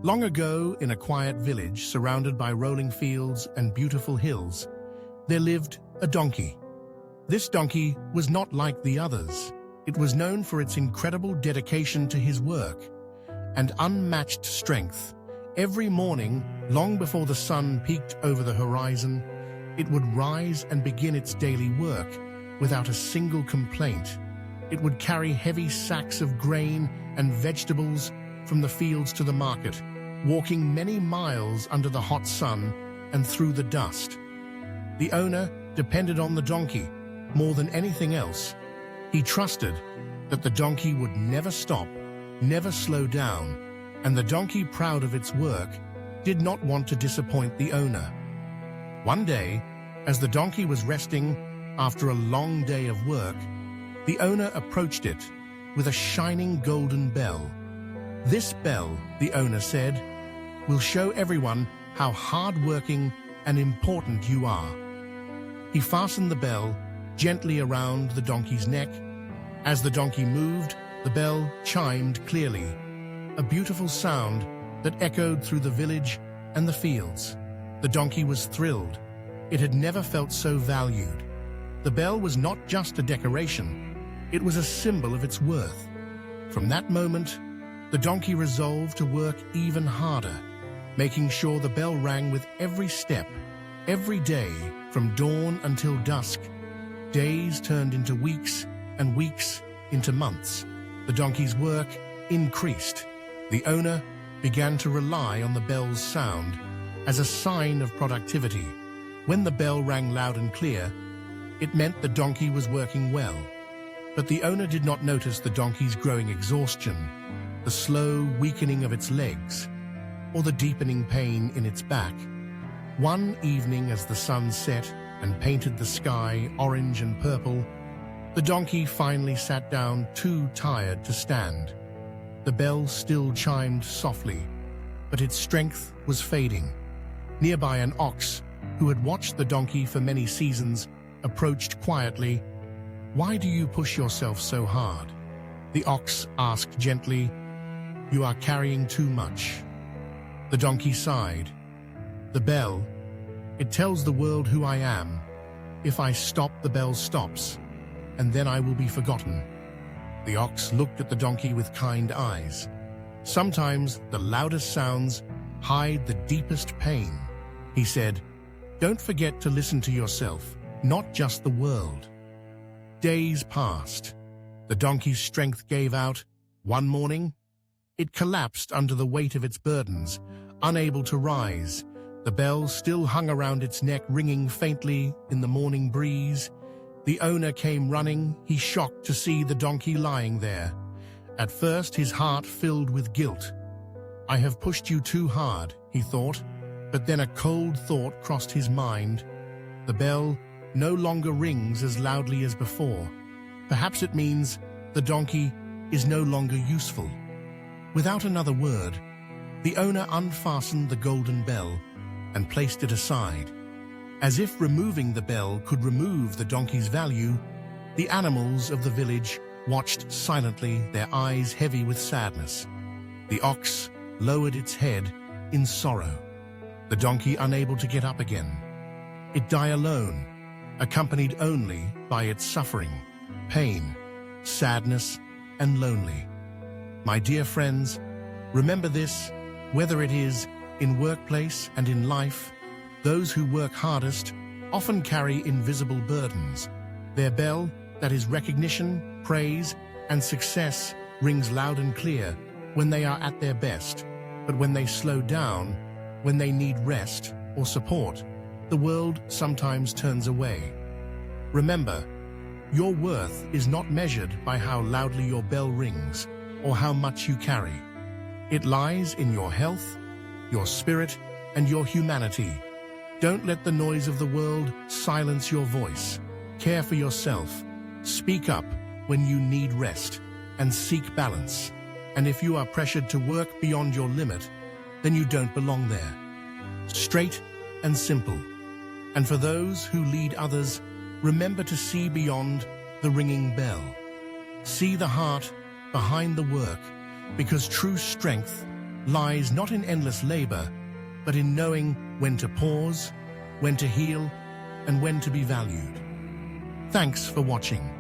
Long ago, in a quiet village surrounded by rolling fields and beautiful hills, there lived a donkey. This donkey was not like the others. It was known for its incredible dedication to his work and unmatched strength. Every morning, long before the sun peeked over the horizon, it would rise and begin its daily work without a single complaint. It would carry heavy sacks of grain and vegetables from the fields to the market, walking many miles under the hot sun and through the dust. The owner depended on the donkey more than anything else. He trusted that the donkey would never stop, never slow down, and the donkey, proud of its work, did not want to disappoint the owner. One day, as the donkey was resting after a long day of work, the owner approached it with a shining golden bell. "This bell," the owner said, "will show everyone how hard-working and important you are." He fastened the bell gently around the donkey's neck. As the donkey moved, the bell chimed clearly, a beautiful sound that echoed through the village and the fields. The donkey was thrilled. It had never felt so valued. The bell was not just a decoration, it was a symbol of its worth. From that moment, the donkey resolved to work even harder, making sure the bell rang with every step. Every day, from dawn until dusk, days turned into weeks and weeks into months. The donkey's work increased. The owner began to rely on the bell's sound as a sign of productivity. When the bell rang loud and clear, it meant the donkey was working well. But the owner did not notice the donkey's growing exhaustion, the slow weakening of its legs, or the deepening pain in its back. One evening, as the sun set and painted the sky orange and purple, the donkey finally sat down, too tired to stand. The bell still chimed softly, but its strength was fading. Nearby, an ox, who had watched the donkey for many seasons, approached quietly. "Why do you push yourself so hard?" The ox asked gently. "You are carrying too much." The donkey sighed. "The bell, it tells the world who I am. If I stop, the bell stops, and then I will be forgotten." The ox looked at the donkey with kind eyes. "Sometimes the loudest sounds hide the deepest pain," he said. "Don't forget to listen to yourself, not just the world." Days passed. The donkey's strength gave out. One morning, it collapsed under the weight of its burdens, unable to rise. The bell still hung around its neck, ringing faintly in the morning breeze. The owner came running, he shocked to see the donkey lying there. At first, his heart filled with guilt. "I have pushed you too hard," he thought, but then a cold thought crossed his mind. The bell no longer rings as loudly as before. Perhaps it means the donkey is no longer useful. Without another word, the owner unfastened the golden bell and placed it aside. As if removing the bell could remove the donkey's value, the animals of the village watched silently, their eyes heavy with sadness. The ox lowered its head in sorrow, the donkey unable to get up again. It died alone, accompanied only by its suffering, pain, sadness, and lonely. My dear friends, remember this, whether it is in workplace and in life, those who work hardest often carry invisible burdens. Their bell, that is recognition, praise, and success, rings loud and clear when they are at their best. But when they slow down, when they need rest or support, the world sometimes turns away. Remember, your worth is not measured by how loudly your bell rings or how much you carry. It lies in your health, your spirit, and your humanity. Don't let the noise of the world silence your voice. Care for yourself. Speak up when you need rest, and seek balance. And if you are pressured to work beyond your limit, then you don't belong there. Straight and simple. And for those who lead others, remember to see beyond the ringing bell. See the heart behind the work, because true strength lies not in endless labor, but in knowing when to pause, when to heal, and when to be valued. Thanks for watching.